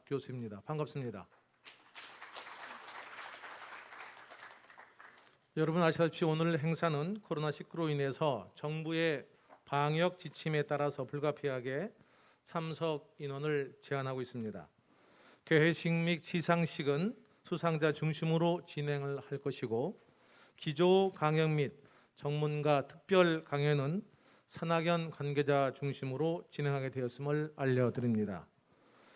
교수입니다. 반갑습니다. 여러분 아시다시피 오늘 행사는 코로나19로 인해서 정부의 방역 지침에 따라서 불가피하게 참석 인원을 제한하고 있습니다. 개회식 및 시상식은 수상자 중심으로 진행을 할 것이고, 기조 강연 및 전문가 특별 강연은 산학연 관계자 중심으로 진행하게 되었음을 알려드립니다.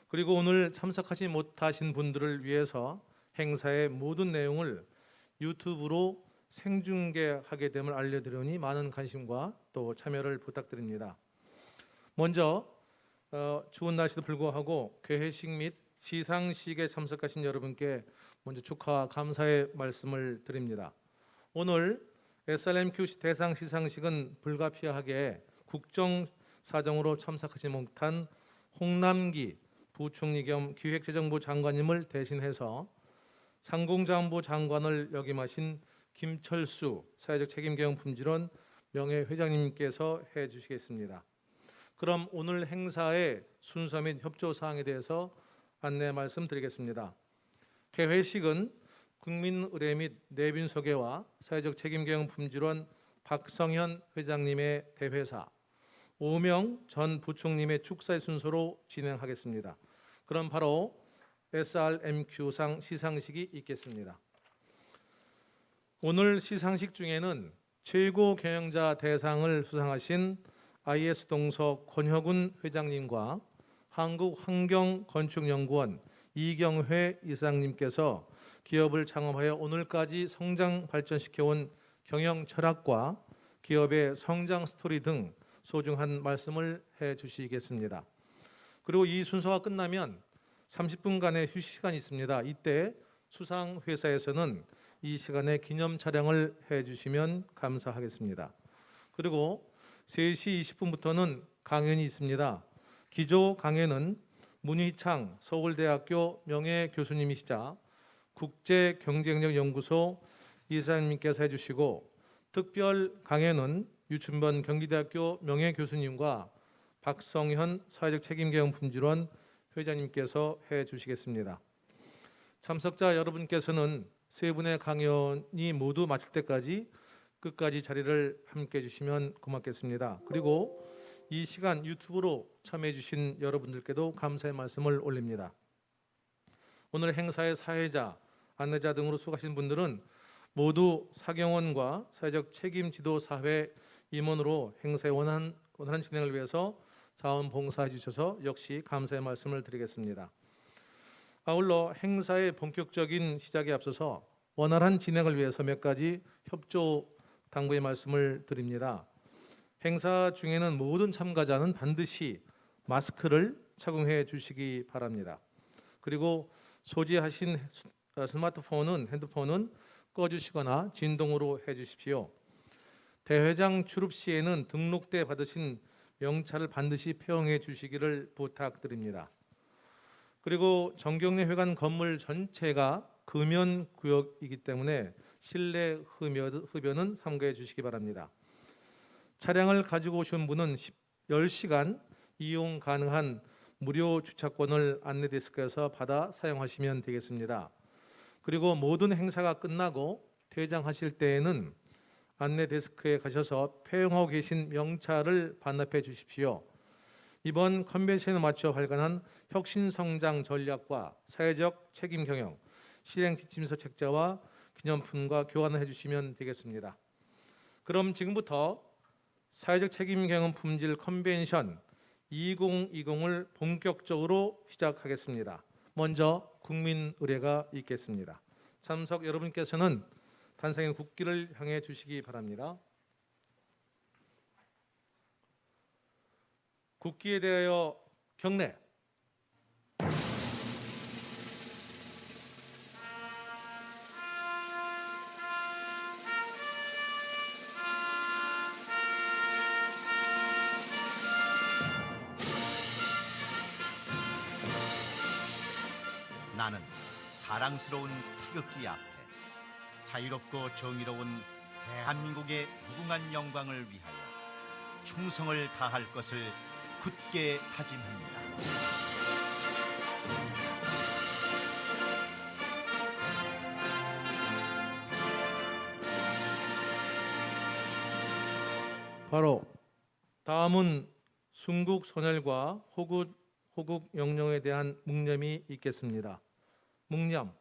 그리고 오늘 참석하지 못하신 분들을 위해서 행사의 모든 내용을 유튜브로 생중계하게 됨을 알려드리니 많은 관심과 또 참여를 부탁드립니다. 먼저 추운 날씨도 불구하고 개회식 및 시상식에 참석하신 여러분께 먼저 축하와 감사의 말씀을 드립니다. 오늘 SRMQ 대상 시상식은 불가피하게 국정 사정으로 참석하지 못한 홍남기 부총리 겸 기획재정부 장관님을 대신해서 상공자원부 장관을 역임하신 김철수 사회적 책임경영품질원 명예회장님께서 해주시겠습니다. 그럼 오늘 행사의 순서 및 협조 사항에 대해서 안내 말씀드리겠습니다. 개회식은 국민의례 및 내빈 소개와 사회적 책임경영품질원 박성현 회장님의 대회사, 오명 전 부총리의 축사의 순서로 진행하겠습니다. 그럼 바로 SRMQ상 시상식이 있겠습니다. 오늘 시상식 중에는 최고 경영자 대상을 수상하신 IS동서 권혁운 회장님과 한국환경건축연구원 이경회 이사장님께서 기업을 창업하여 오늘까지 성장 발전시켜온 경영 철학과 기업의 성장 스토리 등 소중한 말씀을 해주시겠습니다. 그리고 이 순서가 끝나면 30분간의 휴식 시간이 있습니다. 이때 수상 회사에서는 이 시간에 기념 촬영을 해주시면 감사하겠습니다. 그리고 3시 20분부터는 강연이 있습니다. 기조 강연은 문희창 서울대학교 명예교수님이시자 국제경쟁력연구소 이사장님께서 해주시고, 특별 강연은 유춘번 경기대학교 명예교수님과 박성현 사회적 책임경영품질원 회장님께서 해주시겠습니다. 참석자 여러분께서는 세 분의 강연이 모두 마칠 때까지 끝까지 자리를 함께해 주시면 고맙겠습니다. 그리고 이 시간 유튜브로 참여해 주신 여러분들께도 감사의 말씀을 올립니다. 오늘 행사의 사회자, 안내자 등으로 수고하신 분들은 모두 사경원과 사회적 책임지도 사회 임원으로 행사의 원활한 진행을 위해서 자원봉사해 주셔서 역시 감사의 말씀을 드리겠습니다. 아울러 행사의 본격적인 시작에 앞서서 원활한 진행을 위해서 몇 가지 협조 당부의 말씀을 드립니다. 행사 중에는 모든 참가자는 반드시 마스크를 착용해 주시기 바랍니다. 그리고 소지하신 핸드폰은 꺼주시거나 진동으로 해주십시오. 대회장 출입 시에는 등록대 받으신 명찰을 반드시 폐용해 주시기를 부탁드립니다. 그리고 정경래 회관 건물 전체가 금연구역이기 때문에 실내 흡연은 삼가해 주시기 바랍니다. 차량을 가지고 오신 분은 10시간 이용 가능한 무료 주차권을 안내데스크에서 받아 사용하시면 되겠습니다. 그리고 모든 행사가 끝나고 퇴장하실 때에는 안내데스크에 가셔서 폐용하고 계신 명찰을 반납해 주십시오. 이번 컨벤션에 맞춰 발간한 혁신성장 전략과 사회적 책임 경영, 실행 지침서 책자와 기념품과 교환을 해주시면 되겠습니다. 그럼 지금부터 사회적 책임 경영 품질 컨벤션 2020을 본격적으로 시작하겠습니다. 먼저 국민 의례가 있겠습니다. 참석 여러분께서는 단상의 국기를 향해 주시기 바랍니다. 국기에 대하여 경례. 나는 자랑스러운 태극기 앞에 자유롭고 정의로운 대한민국의 무궁한 영광을 위하여 충성을 다할 것을 굳게 다짐합니다. 바로 다음은 순국 선열과 호국 영령에 대한 묵념이 있겠습니다. 묵념.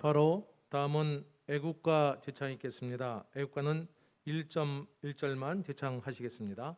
바로 다음은 애국가 제창이 있겠습니다. 애국가는 1.1절만 제창하시겠습니다.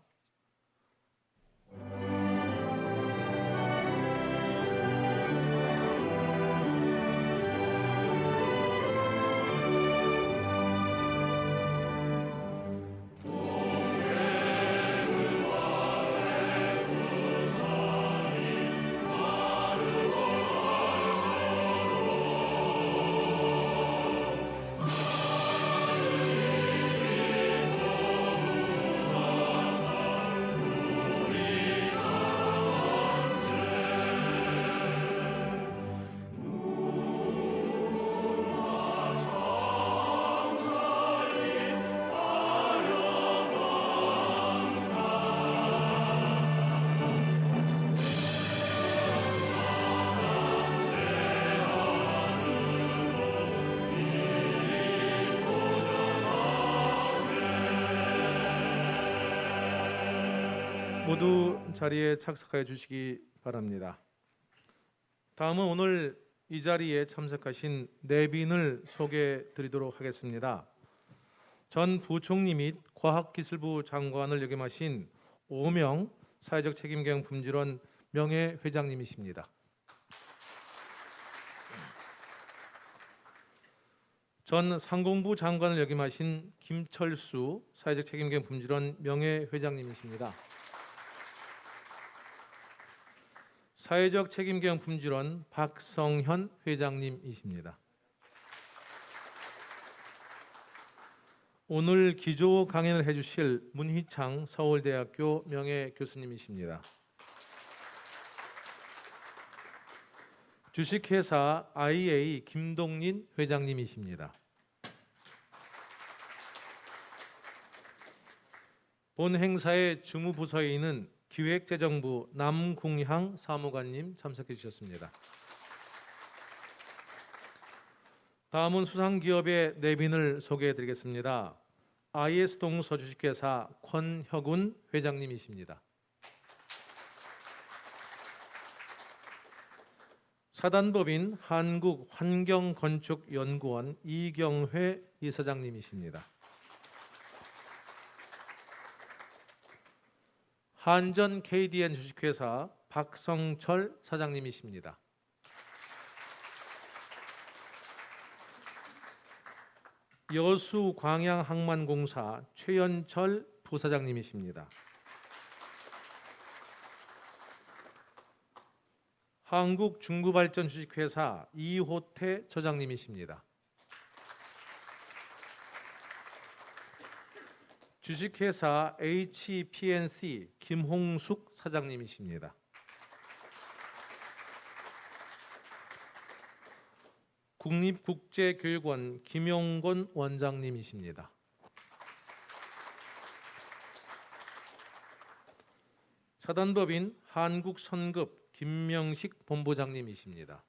모두 자리에 착석하여 주시기 바랍니다. 다음은 오늘 이 자리에 참석하신 내빈을 소개해 드리도록 하겠습니다. 전 부총리 및 과학기술부 장관을 역임하신 오명 사회적 책임경영 품질원 명예회장님이십니다. 전 상공부 장관을 역임하신 김철수 사회적 책임경영 품질원 명예회장님이십니다. 사회적 책임경영 품질원 박성현 회장님이십니다. 오늘 기조 강연을 해주실 문희창 서울대학교 명예교수님이십니다. 주식회사 IA 김동린 회장님이십니다. 본 행사의 주무부서에 있는 기획재정부 남궁향 사무관님 참석해 주셨습니다. 다음은 수상기업의 내빈을 소개해 드리겠습니다. IS동서 주식회사 권혁운 회장님이십니다. 사단법인 한국환경건축연구원 이경회 이사장님이십니다. 한전 KDN 주식회사 박성철 사장님이십니다. 여수 광양항만공사 최연철 부사장님이십니다. 한국중구발전 주식회사 이호태 처장님이십니다. 주식회사 HPNC 김홍숙 사장님이십니다. 국립국제교육원 김용곤 원장님이십니다. 사단법인 한국선급 김명식 본부장님이십니다.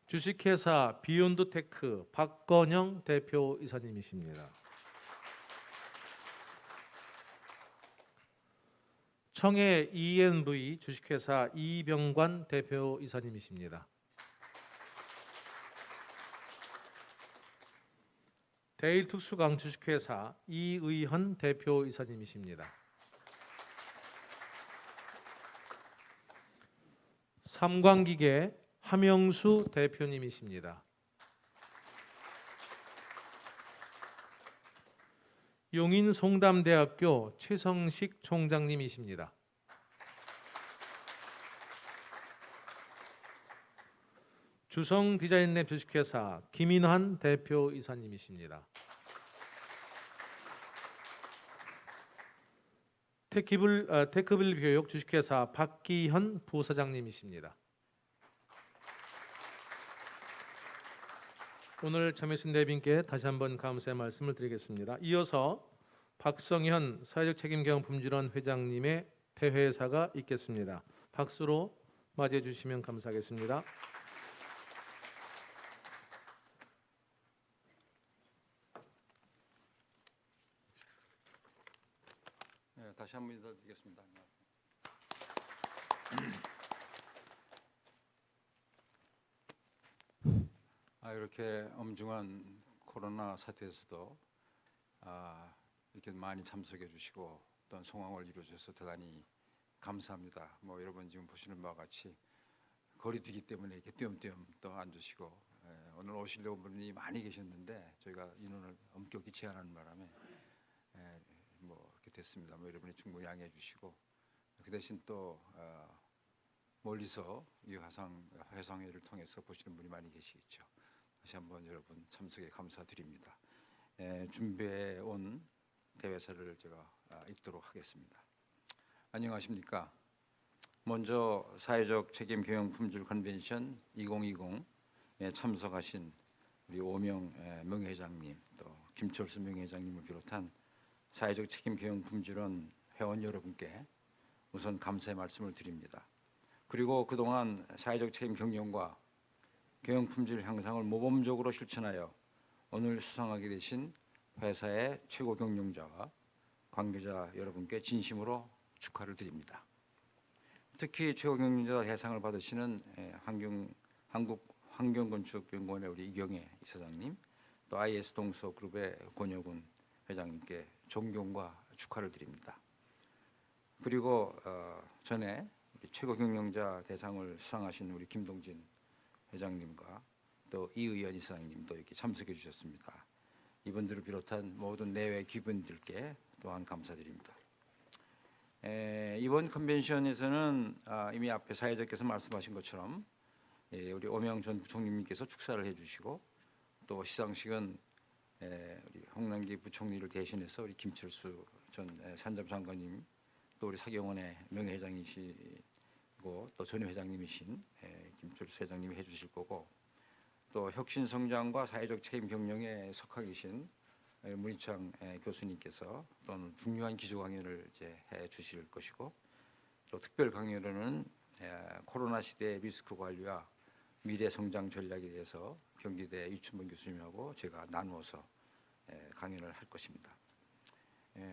주식회사 비욘드테크 박건영 대표이사님이십니다. 청해 ENV 주식회사 이병관 대표이사님이십니다. 대일특수강 주식회사 이의헌 대표이사님이십니다. 삼광기계 함영수 대표님이십니다. 용인송담대학교 최성식 총장님이십니다. 주성디자인랩 주식회사 김인환 대표이사님이십니다. 테크빌 교육 주식회사 박기현 부사장님이십니다. 오늘 참여해주신 대빈께 다시 한번 감사의 말씀을 드리겠습니다. 이어서 박성현 사회적 책임경영 품질원 회장님의 퇴회사가 있겠습니다. 박수로 맞이해 주시면 감사하겠습니다. 네, 다시 한번 인사드리겠습니다. 이렇게 엄중한 코로나 사태에서도 이렇게 많이 참석해 주시고 또한 성황을 이루어 주셔서 대단히 감사합니다. 여러분 지금 보시는 바와 같이 거리두기 때문에 이렇게 띄엄띄엄 또 앉으시고 오늘 오시려고 분이 많이 계셨는데 저희가 인원을 엄격히 제한하는 바람에 이렇게 됐습니다. 여러분이 충분히 양해해 주시고 그 대신 또 멀리서 이 화상회를 통해서 보시는 분이 많이 계시겠죠. 다시 한번 여러분 참석에 감사드립니다. 준비해 온 대회사를 제가 읽도록 하겠습니다. 안녕하십니까. 먼저 사회적 책임 경영 품질 컨벤션 2020에 참석하신 우리 오명 명예회장님 또 김철수 명예회장님을 비롯한 사회적 책임 경영 품질원 회원 여러분께 우선 감사의 말씀을 드립니다. 그리고 그동안 사회적 책임 경영과 경영 품질 향상을 모범적으로 실천하여 오늘 수상하게 되신 회사의 최고 경영자와 관계자 여러분께 진심으로 축하를 드립니다. 특히 최고 경영자 대상을 받으시는 한국환경건축연구원의 우리 이경혜 이사장님, 또 IS 동서그룹의 권혁훈 회장님께 존경과 축하를 드립니다. 그리고 전에 우리 최고 경영자 대상을 수상하신 우리 김동진 회장님과 또 이의원 이사장님도 이렇게 참석해 주셨습니다. 이분들을 비롯한 모든 내외 귀분들께 또한 감사드립니다. 이번 컨벤션에서는 이미 앞에 사회자께서 말씀하신 것처럼 우리 오명 전 부총리님께서 축사를 해주시고 또 시상식은 우리 홍남기 부총리를 대신해서 우리 김철수 전 산자부장관님 또 우리 사경원의 명예회장이시고 또 전 회장님이신 김철수 회장님이 해주실 거고 또 혁신성장과 사회적 책임 경영에 속하 계신 문희창 교수님께서 또는 중요한 기조 강연을 이제 해주실 것이고 또 특별 강연으로는 코로나 시대의 리스크 관리와 미래 성장 전략에 대해서 경기대 이춘범 교수님하고 제가 나누어서 강연을 할 것입니다.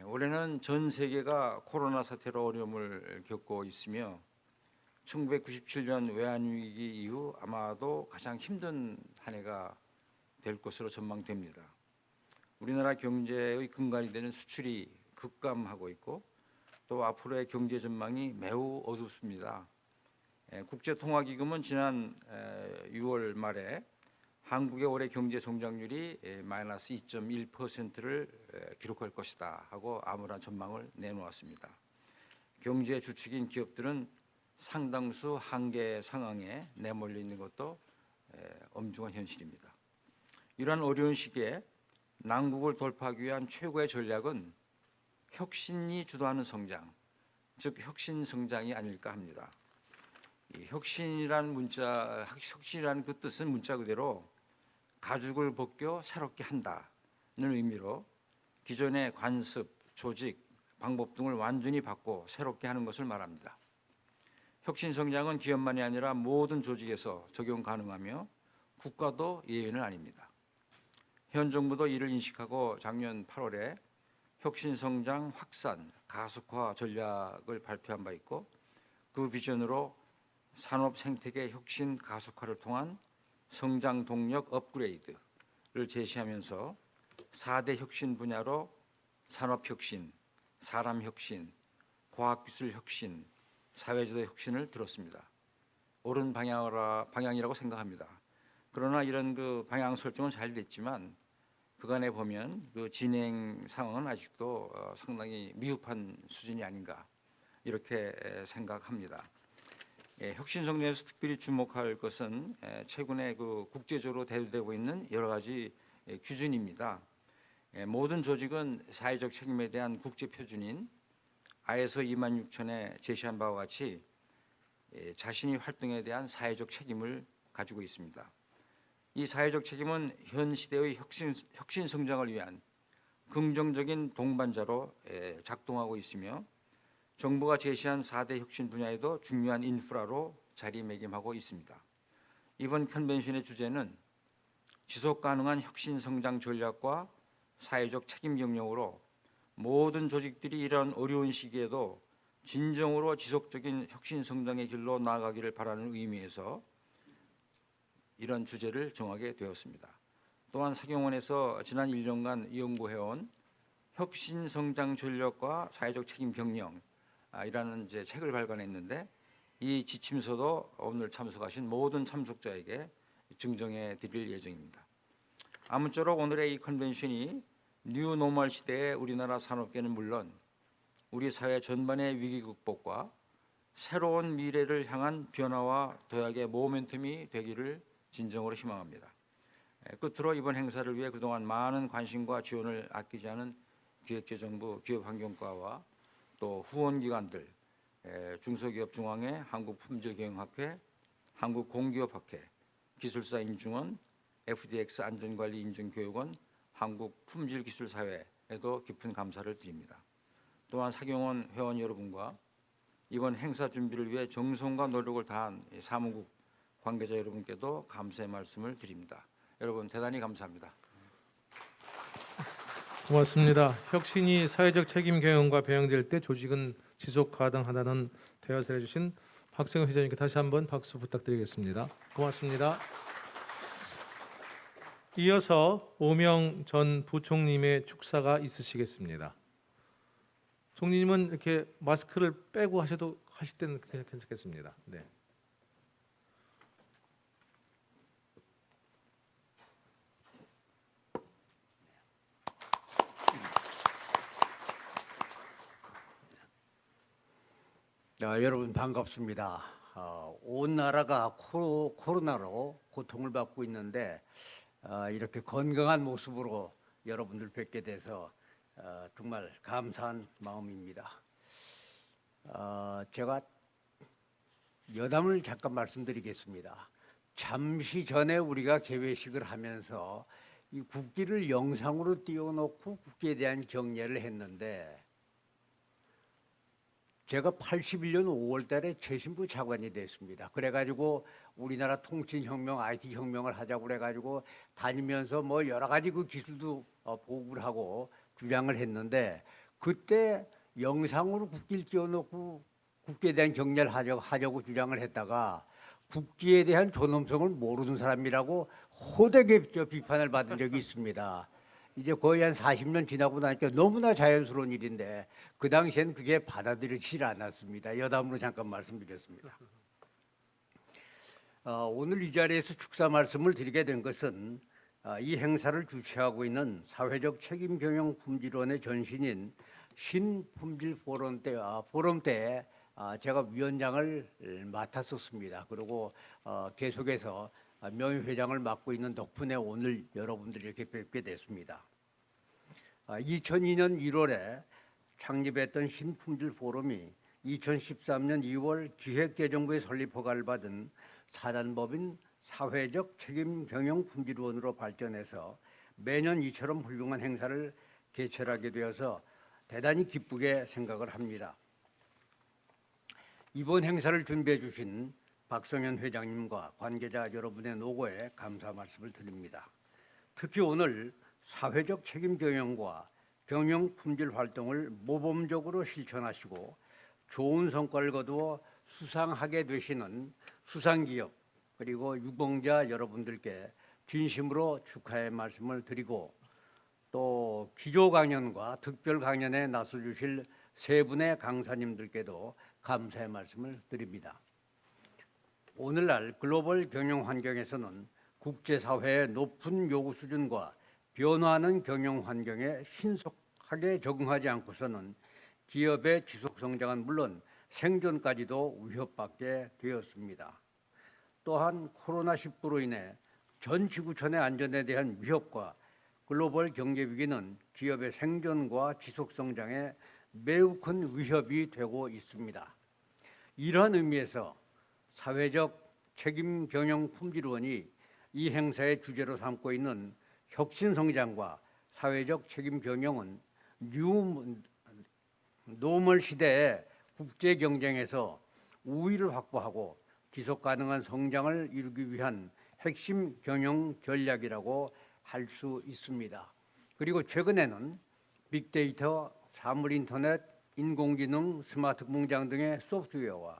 올해는 전 세계가 코로나 사태로 어려움을 겪고 있으며 1997년 외환위기 이후 아마도 가장 힘든 한 해가 될 것으로 전망됩니다. 우리나라 경제의 근간이 되는 수출이 급감하고 있고 또 앞으로의 경제 전망이 매우 어둡습니다. 국제통화기금은 지난 6월 말에 한국의 올해 경제 성장률이 마이너스 2.1%를 기록할 것이다 하고 암울한 전망을 내놓았습니다. 경제 주축인 기업들은 상당수 한계 상황에 내몰려 있는 것도 엄중한 현실입니다. 이러한 어려운 시기에 난국을 돌파하기 위한 최고의 전략은 혁신이 주도하는 성장, 즉 혁신 성장이 아닐까 합니다. 이 혁신이라는 그 뜻은 문자 그대로 가죽을 벗겨 새롭게 한다는 의미로 기존의 관습, 조직, 방법 등을 완전히 바꿔 새롭게 하는 것을 말합니다. 혁신 성장은 기업만이 아니라 모든 조직에서 적용 가능하며 국가도 예외는 아닙니다. 현 정부도 이를 인식하고 작년 8월에 혁신 성장 확산 가속화 전략을 발표한 바 있고 그 비전으로 산업 생태계 혁신 가속화를 통한 성장 동력 업그레이드를 제시하면서 4대 혁신 분야로 산업혁신, 사람혁신, 과학기술혁신, 사회제도 혁신을 들었습니다. 옳은 방향이라고 생각합니다. 그러나 이런 그 방향 설정은 잘 됐지만 그간에 보면 그 진행 상황은 아직도 상당히 미흡한 수준이 아닌가 이렇게 생각합니다. 혁신 성장에서 특별히 주목할 것은 최근에 그 국제적으로 대두되고 있는 여러 가지 기준입니다. 모든 조직은 사회적 책임에 대한 국제 표준인 ISO 26000에 제시한 바와 같이 자신이 활동에 대한 사회적 책임을 가지고 있습니다. 이 사회적 책임은 현 시대의 혁신 성장을 위한 긍정적인 동반자로 작동하고 있으며 정부가 제시한 4대 혁신 분야에도 중요한 인프라로 자리매김하고 있습니다. 이번 컨벤션의 주제는 지속 가능한 혁신 성장 전략과 사회적 책임 경영으로 모든 조직들이 이런 어려운 시기에도 진정으로 지속적인 혁신 성장의 길로 나아가기를 바라는 의미에서 이런 주제를 정하게 되었습니다. 또한 사경원에서 지난 1년간 연구해온 혁신 성장 전략과 사회적 책임 경영 이라는 이제 책을 발간했는데 이 지침서도 오늘 참석하신 모든 참석자에게 증정해 드릴 예정입니다. 아무쪼록 오늘의 이 컨벤션이 뉴 노멀 시대의 우리나라 산업계는 물론 우리 사회 전반의 위기 극복과 새로운 미래를 향한 변화와 도약의 모멘텀이 되기를 진정으로 희망합니다. 끝으로 이번 행사를 위해 그동안 많은 관심과 지원을 아끼지 않은 기획재정부 기업환경과와 또 후원기관들, 중소기업중앙회, 한국품질경영학회, 한국공기업학회, 기술사인증원, FDX 안전관리인증교육원, 한국품질기술사회에도 깊은 감사를 드립니다. 또한 사경원 회원 여러분과 이번 행사 준비를 위해 정성과 노력을 다한 사무국 관계자 여러분께도 감사의 말씀을 드립니다. 여러분 대단히 감사합니다. 고맙습니다. 혁신이 사회적 책임 경영과 병행될 때 조직은 지속 가능하다는 대화를 해주신 박성현 회장님께 다시 한번 박수 부탁드리겠습니다. 고맙습니다. 이어서 오명 전 부총리의 축사가 있으시겠습니다. 총리님은 이렇게 마스크를 빼고 하실 때는 괜찮겠습니다. 네. 여러분 반갑습니다. 온 나라가 코로나로 고통을 받고 있는데 이렇게 건강한 모습으로 여러분들 뵙게 돼서 정말 감사한 마음입니다. 제가 여담을 잠깐 말씀드리겠습니다. 잠시 전에 우리가 개회식을 하면서 이 국기를 영상으로 띄워놓고 국기에 대한 경례를 했는데 제가 81년 5월 달에 최신부 차관이 됐습니다. 그래가지고 우리나라 통신혁명, IT혁명을 하자고 그래가지고 다니면서 뭐 여러 가지 그 기술도 보급을 하고 주장을 했는데 그때 영상으로 국기를 띄워놓고 국기에 대한 경례를 하려고 주장을 했다가 국기에 대한 존엄성을 모르는 사람이라고 호되게 비판을 받은 적이 있습니다. 이제 거의 한 40년 지나고 나니까 너무나 자연스러운 일인데 그 당시엔 그게 받아들여지질 않았습니다. 여담으로 잠깐 말씀드렸습니다. 오늘 이 자리에서 축사 말씀을 드리게 된 것은 이 행사를 주최하고 있는 사회적 책임 경영 품질원의 전신인 신품질 포럼 때 제가 위원장을 맡았었습니다. 그리고 계속해서 명예회장을 맡고 있는 덕분에 오늘 여러분들이 이렇게 뵙게 됐습니다. 2002년 1월에 창립했던 신품질 포럼이 2013년 2월 기획재정부의 설립 허가를 받은 사단법인 사회적 책임 경영 품질원으로 발전해서 매년 이처럼 훌륭한 행사를 개최하게 되어서 대단히 기쁘게 생각을 합니다. 이번 행사를 준비해 주신 박성현 회장님과 관계자 여러분의 노고에 감사 말씀을 드립니다. 특히 오늘 사회적 책임 경영과 경영 품질 활동을 모범적으로 실천하시고 좋은 성과를 거두어 수상하게 되시는 수상기업 그리고 유공자 여러분들께 진심으로 축하의 말씀을 드리고 또 기조 강연과 특별 강연에 나서 주실 세 분의 강사님들께도 감사의 말씀을 드립니다. 오늘날 글로벌 경영 환경에서는 국제사회의 높은 요구 수준과 변화하는 경영 환경에 신속하게 적응하지 않고서는 기업의 지속 성장은 물론 생존까지도 위협받게 되었습니다. 또한 코로나19로 인해 전 지구촌의 안전에 대한 위협과 글로벌 경제 위기는 기업의 생존과 지속 성장에 매우 큰 위협이 되고 있습니다. 이러한 의미에서 사회적 책임 경영 품질원이 이 행사의 주제로 삼고 있는 혁신 성장과 사회적 책임 경영은 뉴 노멀 시대의 국제 경쟁에서 우위를 확보하고 지속 가능한 성장을 이루기 위한 핵심 경영 전략이라고 할 수 있습니다. 그리고 최근에는 빅데이터, 사물인터넷, 인공지능, 스마트 공장 등의 소프트웨어와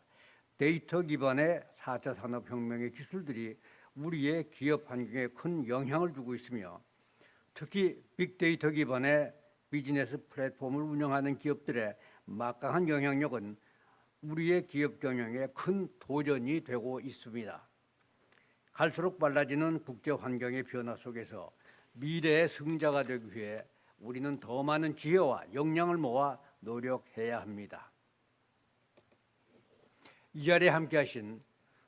데이터 기반의 4차 산업혁명의 기술들이 우리의 기업 환경에 큰 영향을 주고 있으며 특히 빅데이터 기반의 비즈니스 플랫폼을 운영하는 기업들의 막강한 영향력은 우리의 기업 경영에 큰 도전이 되고 있습니다. 갈수록 빨라지는 국제 환경의 변화 속에서 미래의 승자가 되기 위해 우리는 더 많은 지혜와 역량을 모아 노력해야 합니다. 이 자리에 함께하신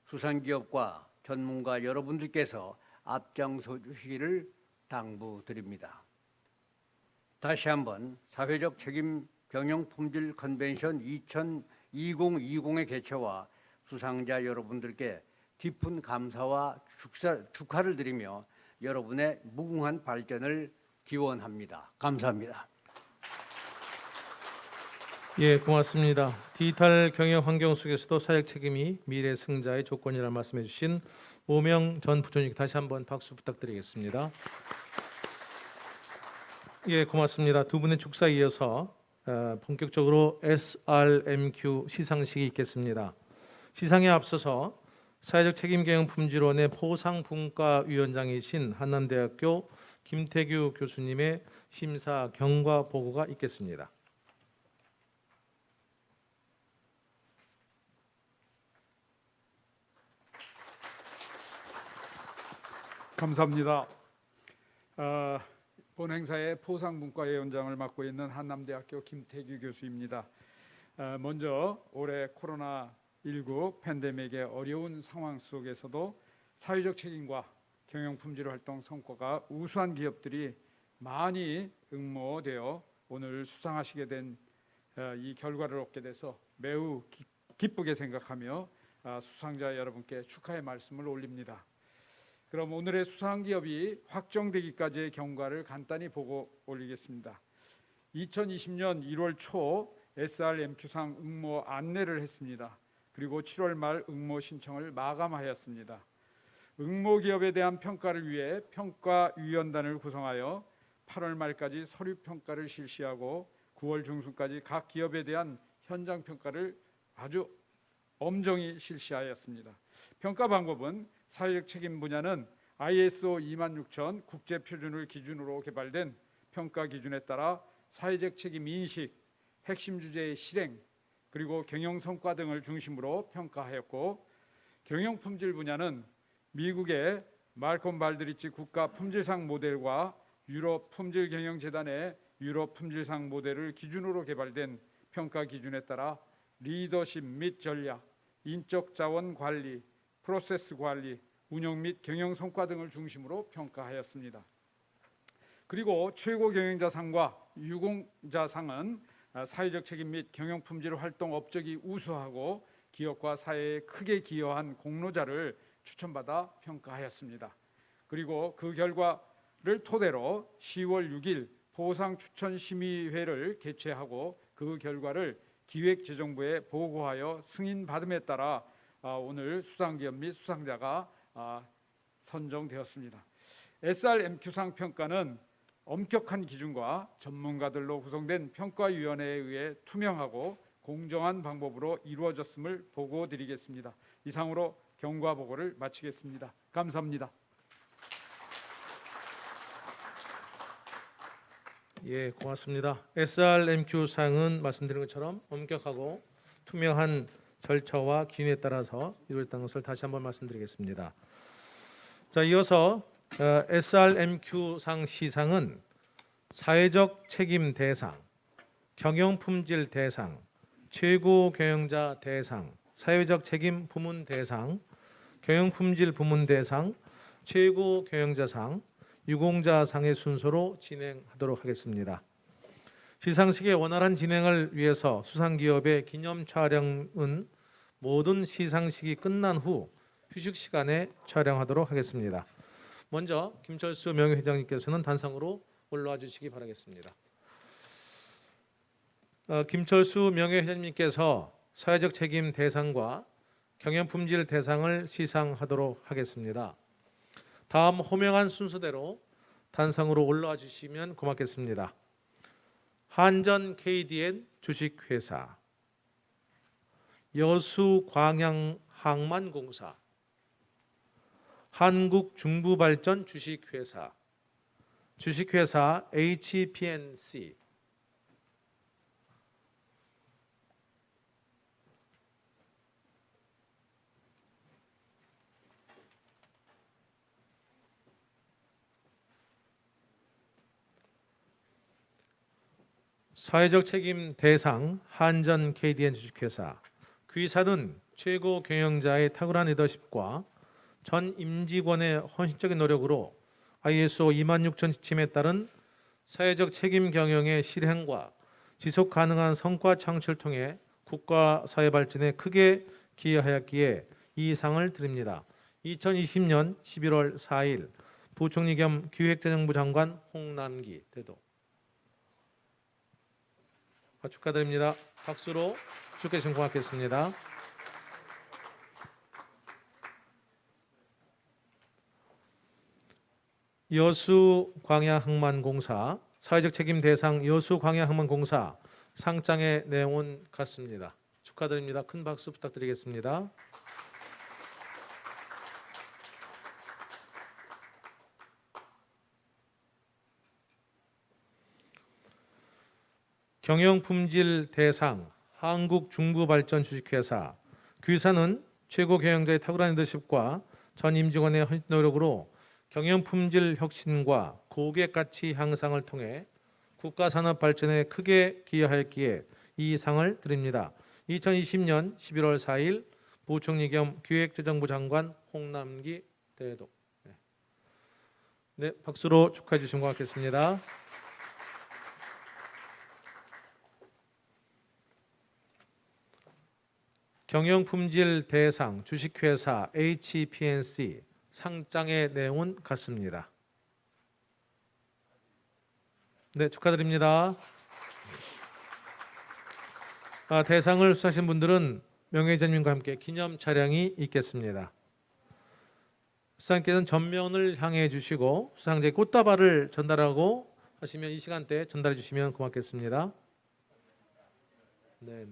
수상기업과 전문가 여러분들께서 앞장서 주시기를 당부드립니다. 다시 한번 사회적 책임 경영 품질 컨벤션 2020의 개최와 수상자 여러분들께 깊은 감사와 축하를 드리며 여러분의 무궁한 발전을 기원합니다. 감사합니다. 예, 고맙습니다. 디지털 경영 환경 속에서도 사회적 책임이 미래 승자의 조건이라는 말씀해 주신 오명 전 부총리 다시 한번 박수 부탁드리겠습니다. 예, 고맙습니다. 두 분의 축사에 이어서 본격적으로 SRMQ 시상식이 있겠습니다. 시상에 앞서서 사회적 책임 경영 품질원의 포상분과위원장이신 한남대학교 김태규 교수님의 심사 경과 보고가 있겠습니다. 감사합니다. 본 행사의 포상분과위원장을 맡고 있는 한남대학교 김태규 교수입니다. 먼저 올해 코로나19 팬데믹의 어려운 상황 속에서도 사회적 책임과 경영 품질 활동 성과가 우수한 기업들이 많이 응모되어 오늘 수상하시게 된 이 결과를 얻게 돼서 매우 기쁘게 생각하며 수상자 여러분께 축하의 말씀을 올립니다. 그럼 오늘의 수상 기업이 확정되기까지의 경과를 간단히 보고 올리겠습니다. 2020년 1월 초 SRMQ상 응모 안내를 했습니다. 그리고 7월 말 응모 신청을 마감하였습니다. 응모 기업에 대한 평가를 위해 평가위원단을 구성하여 8월 말까지 서류 평가를 실시하고 9월 중순까지 각 기업에 대한 현장 평가를 아주 엄정히 실시하였습니다. 평가 방법은 사회적 책임 분야는 ISO 26000 국제 표준을 기준으로 개발된 평가 기준에 따라 사회적 책임 인식, 핵심 주제의 실행, 그리고 경영 성과 등을 중심으로 평가하였고, 경영 품질 분야는 미국의 말콤 발드리치 국가 품질상 모델과 유럽 품질 경영 재단의 유럽 품질상 모델을 기준으로 개발된 평가 기준에 따라 리더십 및 전략, 인적 자원 관리, 프로세스 관리, 운영 및 경영 성과 등을 중심으로 평가하였습니다. 그리고 최고 경영자상과 유공자상은 사회적 책임 및 경영 품질 활동 업적이 우수하고 기업과 사회에 크게 기여한 공로자를 추천받아 평가하였습니다. 그리고 그 결과를 토대로 10월 6일 보상 추천 심의회를 개최하고 그 결과를 기획재정부에 보고하여 승인받음에 따라 오늘 수상기업 및 수상자가 선정되었습니다. SRMQ상 평가는 엄격한 기준과 전문가들로 구성된 평가위원회에 의해 투명하고 공정한 방법으로 이루어졌음을 보고드리겠습니다. 이상으로 경과 보고를 마치겠습니다. 감사합니다. 예, 고맙습니다. SRMQ상은 말씀드린 것처럼 엄격하고 투명한 절차와 기준에 따라서 이루어졌다는 것을 다시 한번 말씀드리겠습니다. 자, 이어서 SRMQ상 시상은 사회적 책임 대상, 경영품질 대상, 최고 경영자 대상, 사회적 책임 부문 대상, 경영품질 부문 대상, 최고 경영자상, 유공자상의 순서로 진행하도록 하겠습니다. 시상식의 원활한 진행을 위해서 수상기업의 기념 촬영은 모든 시상식이 끝난 후 휴식 시간에 촬영하도록 하겠습니다. 먼저 김철수 명예회장님께서는 단상으로 올라와 주시기 바라겠습니다. 김철수 명예회장님께서 사회적 책임 대상과 경영품질 대상을 시상하도록 하겠습니다. 다음 호명한 순서대로 단상으로 올라와 주시면 고맙겠습니다. 한전 KDN 주식회사, 여수광양항만공사, 한국중부발전 주식회사, 주식회사 HPNC, 사회적 책임 대상 한전 KDN 주식회사, 귀사는 최고 경영자의 탁월한 리더십과 전 임직원의 헌신적인 노력으로 ISO 26000 지침에 따른 사회적 책임 경영의 실행과 지속 가능한 성과 창출을 통해 국가 사회 발전에 크게 기여하였기에 이 상을 드립니다. 2020년 11월 4일 부총리 겸 기획재정부 장관 홍남기 대도. 축하드립니다. 박수로 축하해 주시면 고맙겠습니다. 여수광양항만공사 사회적 책임 대상 여수광양항만공사 상장의 내용은 같습니다. 축하드립니다. 큰 박수 부탁드리겠습니다. 경영품질 대상 한국중부발전 주식회사, 귀사는 최고 경영자의 탁월한 리더십과 전 임직원의 헌신 노력으로 경영품질 혁신과 고객가치 향상을 통해 국가산업 발전에 크게 기여하였기에 이 상을 드립니다. 2020년 11월 4일 부총리 겸 기획재정부 장관 홍남기 대도. 네, 박수로 축하해 주시면 고맙겠습니다. 경영품질 대상 주식회사 HPNC 상장의 내용은 같습니다. 네, 축하드립니다. 대상을 수상하신 분들은 명예회장님과 함께 기념 차량이 있겠습니다. 수상께서는 전면을 향해 주시고 수상자의 꽃다발을 전달하고 하시면 이 시간대에 전달해 주시면 고맙겠습니다. 네.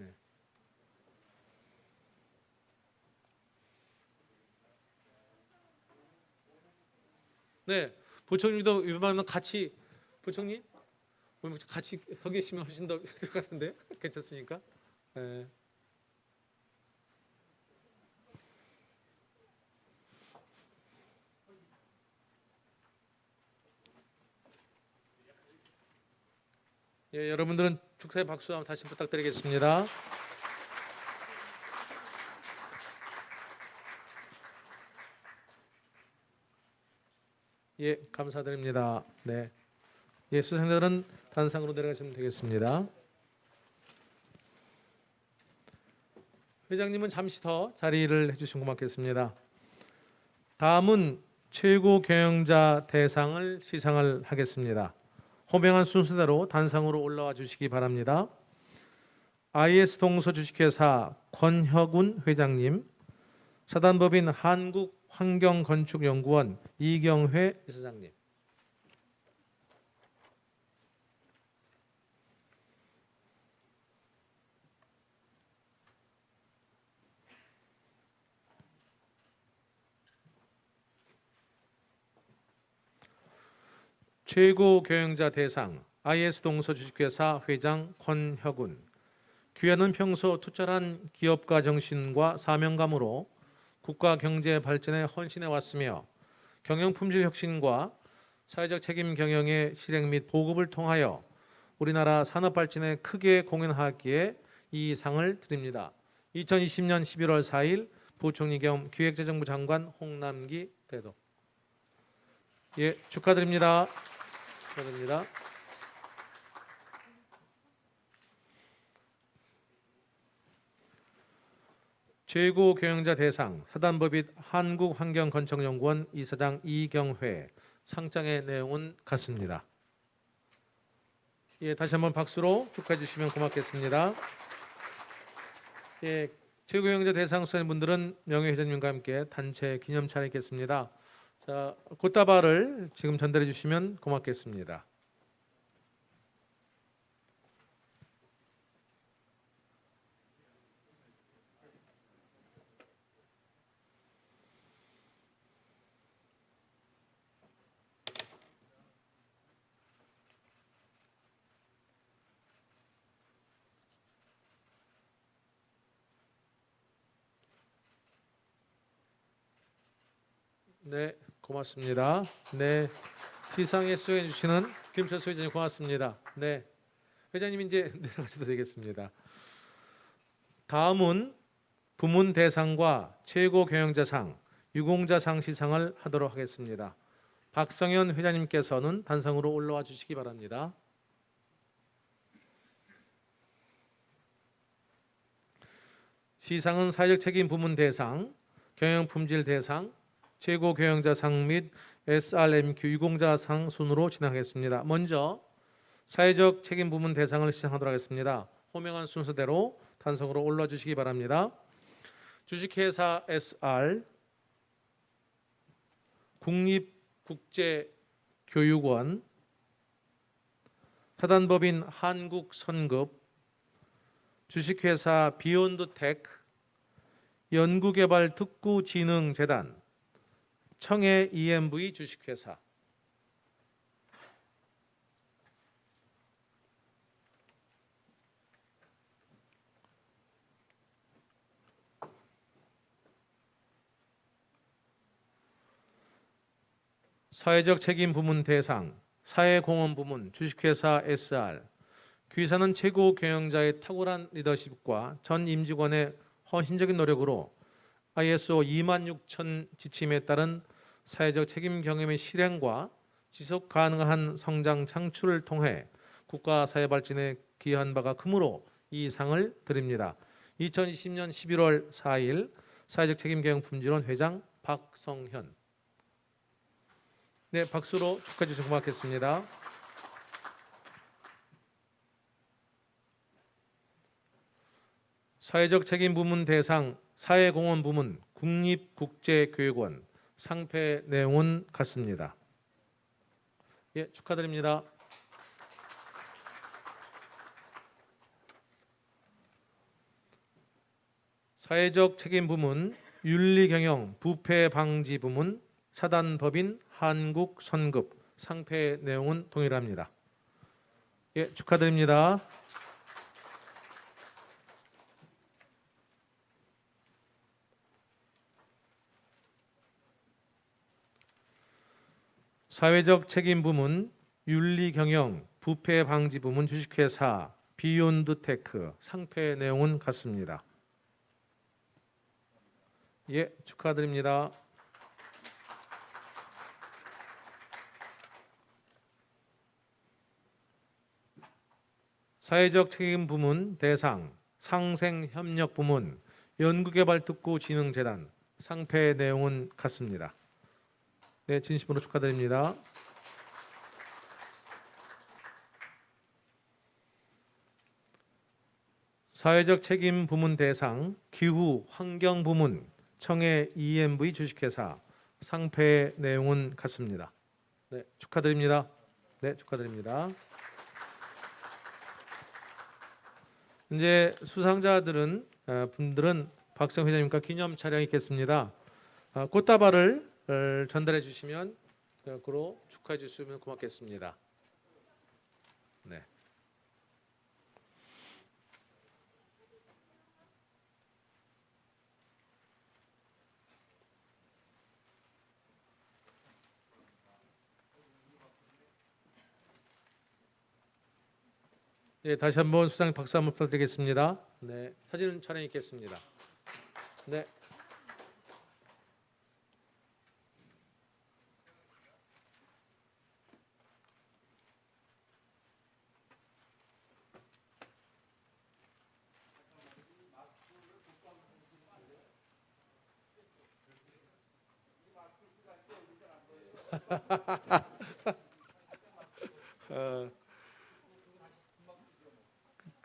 네, 부총리도 이번에는 같이 부총리 오늘 같이 서 계시면 훨씬 더 될 것 같은데 괜찮습니까? 네. 예, 여러분들은 축하의 박수 한번 다시 부탁드리겠습니다. 예, 감사드립니다. 네, 예, 수상자들은 단상으로 내려가시면 되겠습니다. 회장님은 잠시 더 자리를 해주시면 고맙겠습니다. 다음은 최고 경영자 대상을 시상을 하겠습니다. 호명한 순서대로 단상으로 올라와 주시기 바랍니다. IS 동서 주식회사 권혁운 회장님, 사단법인 한국환경건축연구원 이경회 이사장님, 최고 경영자 대상 IS 동서 주식회사 회장 권혁운. 귀하는 평소 투철한 기업가 정신과 사명감으로 국가 경제 발전에 헌신해 왔으며 경영 품질 혁신과 사회적 책임 경영의 실행 및 보급을 통하여 우리나라 산업 발전에 크게 공헌하기에 이 상을 드립니다. 2020년 11월 4일 부총리 겸 기획재정부 장관 홍남기 대도. 예, 축하드립니다. 축하드립니다. 최고 경영자 대상 사단법인 한국환경건축연구원 이사장 이경회. 상장의 내용은 같습니다. 예, 다시 한번 박수로 축하해 주시면 고맙겠습니다. 예, 최고 경영자 대상 수상인 분들은 명예회장님과 함께 단체 기념차를 있겠습니다. 자, 꽃다발을 지금 전달해 주시면 고맙겠습니다. 네, 고맙습니다. 네, 시상에 수행해 주시는 김철수 회장님 고맙습니다. 네, 회장님 이제 내려가셔도 되겠습니다. 다음은 부문 대상과 최고 경영자상, 유공자상 시상을 하도록 하겠습니다. 박성현 회장님께서는 단상으로 올라와 주시기 바랍니다. 시상은 사회적 책임 부문 대상, 경영 품질 대상, 최고 경영자상 및 SRMQ 유공자상 순으로 진행하겠습니다. 먼저 사회적 책임 부문 대상을 시상하도록 하겠습니다. 호명한 순서대로 단성으로 올라 주시기 바랍니다. 주식회사 SR, 국립국제교육원, 사단법인 한국선급, 주식회사 비욘드테크, 연구개발특구진흥재단, 청해 EMV 주식회사. 사회적 책임 부문 대상, 사회공헌 부문 주식회사 SR. 귀사는 최고 경영자의 탁월한 리더십과 전 임직원의 헌신적인 노력으로 ISO 26000 지침에 따른 사회적 책임 경험의 실행과 지속 가능한 성장 창출을 통해 국가 사회 발전에 기여한 바가 크므로 이 상을 드립니다. 2020년 11월 4일 사회적 책임 경영 품질원 회장 박성현. 네, 박수로 축하해 주셔서 고맙겠습니다. 사회적 책임 부문 대상 사회공헌 부문 국립국제교육원 상패 내용은 같습니다. 예, 축하드립니다. 사회적 책임 부문 윤리경영 부패 방지 부문 사단법인 한국선급 상패 내용은 동일합니다. 예, 축하드립니다. 사회적 책임 부문 윤리경영 부패 방지 부문 주식회사 비욘드테크 상패 내용은 같습니다. 예, 축하드립니다. 사회적 책임 부문 대상 상생협력 부문 연구개발특구진흥재단 상패 내용은 같습니다. 네, 진심으로 축하드립니다. 사회적 책임 부문 대상 기후 환경 부문 청해 EMV 주식회사 상패 내용은 같습니다. 네, 축하드립니다. 네, 축하드립니다. 이제 수상자들은 분들은 박성 회장님과 기념 촬영이 있겠습니다. 꽃다발을 전달해 주시면 그로 축하해 주시면 고맙겠습니다. 네. 네, 다시 한번 수상 박수 한번 부탁드리겠습니다. 네, 사진 촬영 있겠습니다. 네.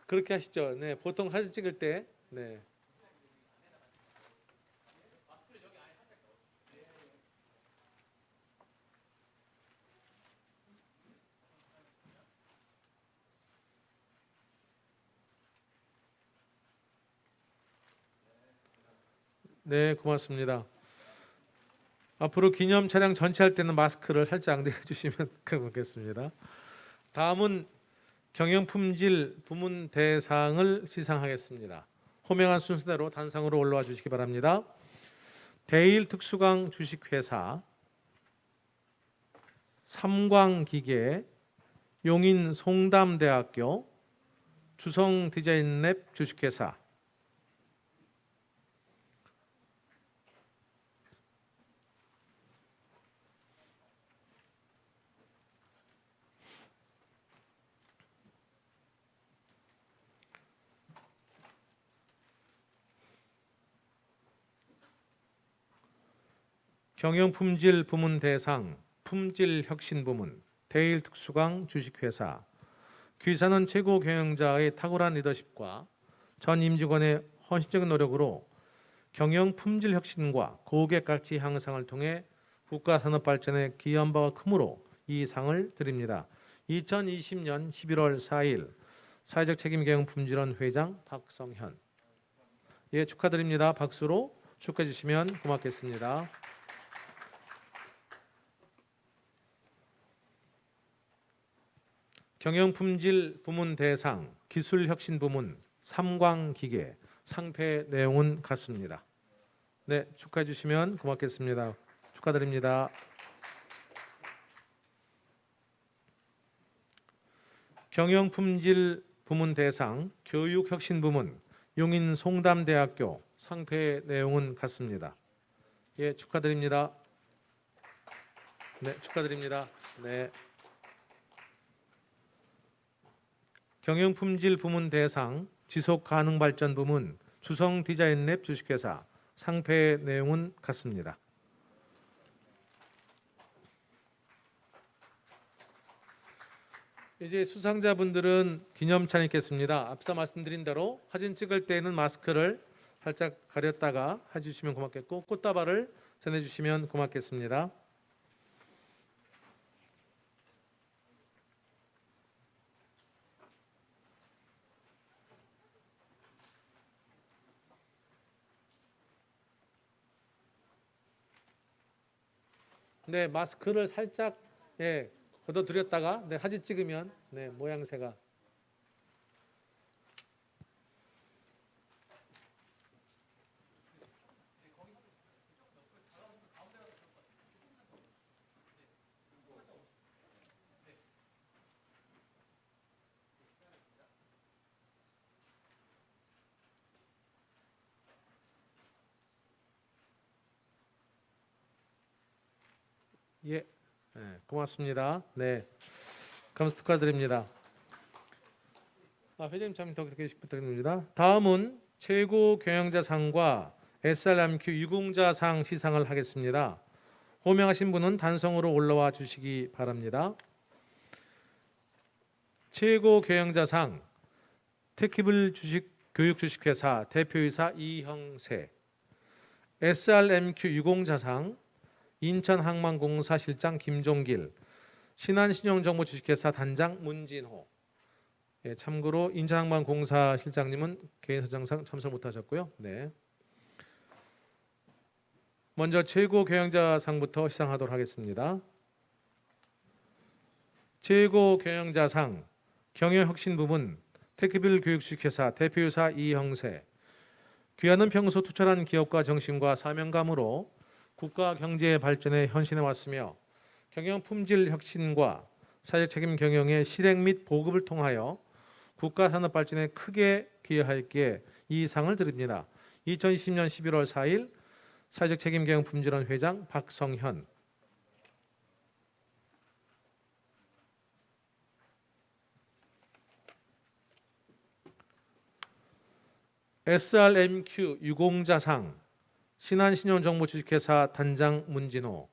그렇게 하시죠. 네, 보통 사진 찍을 때, 네. 네, 고맙습니다. 앞으로 기념 차량 전체할 때는 마스크를 살짝 앙대해 주시면 고맙겠습니다. 다음은 경영품질 부문 대상을 시상하겠습니다. 호명한 순서대로 단상으로 올라와 주시기 바랍니다. 대일특수강 주식회사, 삼광기계, 용인송담대학교, 주성디자인랩 주식회사, 경영품질 부문 대상, 품질혁신부문, 대일특수강 주식회사, 귀사는 최고 경영자의 탁월한 리더십과 전 임직원의 헌신적인 노력으로 경영 품질 혁신과 고객 가치 향상을 통해 국가 산업 발전에 기여한 바가 크므로 이 상을 드립니다. 2020년 11월 4일 사회적 책임 경영 품질원 회장 박성현. 예, 축하드립니다. 박수로 축하해 주시면 고맙겠습니다. 경영품질 부문 대상, 기술혁신부문, 삼광기계, 상패 내용은 같습니다. 네, 축하해 주시면 고맙겠습니다. 축하드립니다. 경영품질 부문 대상, 교육혁신부문, 용인송담대학교, 상패 내용은 같습니다. 예, 축하드립니다. 네, 축하드립니다. 네. 경영품질 부문 대상, 지속가능발전 부문, 주성디자인랩 주식회사, 상패 내용은 같습니다. 이제 수상자분들은 기념찬 있겠습니다. 앞서 말씀드린 대로 사진 찍을 때에는 마스크를 살짝 가렸다가 해주시면 고맙겠고 꽃다발을 전해주시면 고맙겠습니다. 네, 마스크를 살짝 걷어들였다가 사진 찍으면 모양새가 예, 고맙습니다. 네, 감사 축하드립니다. 회장님 잠시 더 계속 부탁드립니다. 다음은 최고 경영자상과 SRMQ 유공자상 시상을 하겠습니다. 호명하신 분은 단성으로 올라와 주시기 바랍니다. 최고 경영자상 테키블 교육주식회사 대표이사 이형세, SRMQ 유공자상 인천항만공사 실장 김종길, 신한신용정보주식회사 단장 문진호. 예, 참고로 인천항만공사 실장님은 개인사장상 참석 못하셨고요. 네. 먼저 최고 경영자상부터 시상하도록 하겠습니다. 최고 경영자상 경영혁신부문 테크빌 교육주식회사 대표이사 이형세. 귀하는 평소 투철한 기업가 정신과 사명감으로 국가 경제 발전에 헌신해 왔으며 경영 품질 혁신과 사회적 책임 경영의 실행 및 보급을 통하여 국가 산업 발전에 크게 기여하였기에 이 상을 드립니다. 2020년 11월 4일 사회적 책임 경영 품질원 회장 박성현. SRMQ 유공자상 신한신용정보주식회사 단장 문진호.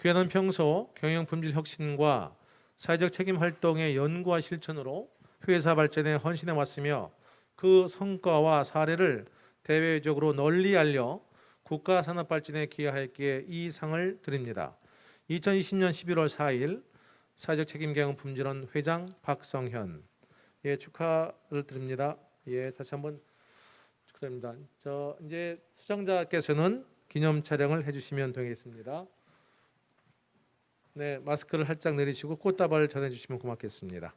귀하는 평소 경영품질 혁신과 사회적 책임 활동의 연구와 실천으로 회사 발전에 헌신해 왔으며 그 성과와 사례를 대외적으로 널리 알려 국가 산업 발전에 기여하였기에 이 상을 드립니다. 2020년 11월 4일 사회적 책임 경영 품질원 회장 박성현. 예, 축하를 드립니다. 예, 다시 한번 축하드립니다. 이제 수상자께서는 기념 촬영을 해주시면 되겠습니다. 네, 마스크를 살짝 내리시고 꽃다발 전해주시면 고맙겠습니다.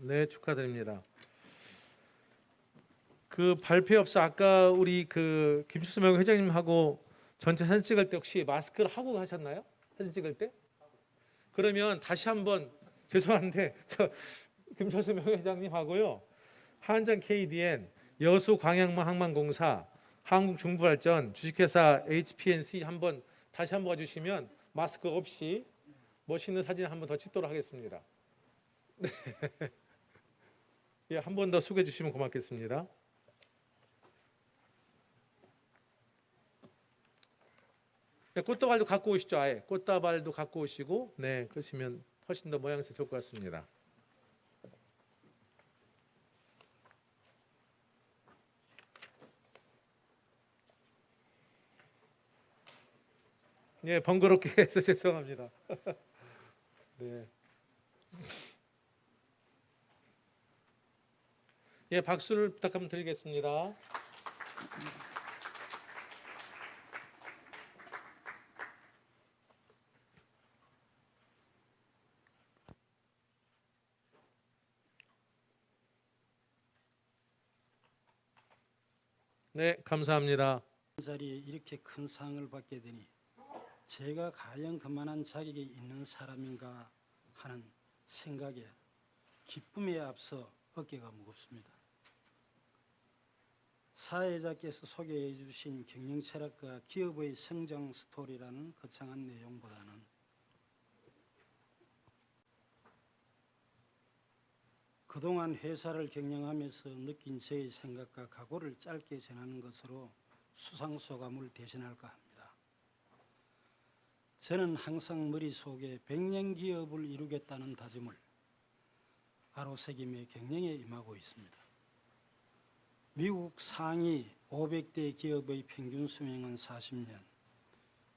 네, 축하드립니다. 그 발표 없어 아까 우리 그 김철수 명 회장님하고 전체 사진 찍을 때 혹시 마스크를 하고 가셨나요? 사진 찍을 때? 그러면 다시 한번 죄송한데 저 김철수 명 회장님하고요, 한전 KDN, 여수 광양만 항만공사, 한국중부발전, 주식회사 HPNC 한번 다시 한번 와주시면 마스크 없이 멋있는 사진 한번 더 찍도록 하겠습니다. 네. 예, 한 번 더 수고해 주시면 고맙겠습니다. 네, 꽃다발도 갖고 오시죠. 아예 꽃다발도 갖고 오시고, 네, 그러시면 훨씬 더 모양새 좋을 것 같습니다. 예, 번거롭게 해서 죄송합니다. 네. 예, 박수를 부탁하면 드리겠습니다. 네, 감사합니다. 자리에 이렇게 큰 상을 받게 되니 제가 과연 그만한 자격이 있는 사람인가 하는 생각에 기쁨에 앞서 어깨가 무겁습니다. 사회자께서 소개해 주신 경영철학과 기업의 성장 스토리라는 거창한 내용보다는 그동안 회사를 경영하면서 느낀 저의 생각과 각오를 짧게 전하는 것으로 수상소감을 대신할까 합니다. 저는 항상 머릿속에 100년 기업을 이루겠다는 다짐을 아로새김에 경영에 임하고 있습니다. 미국 상위 500대 기업의 평균 수명은 40년,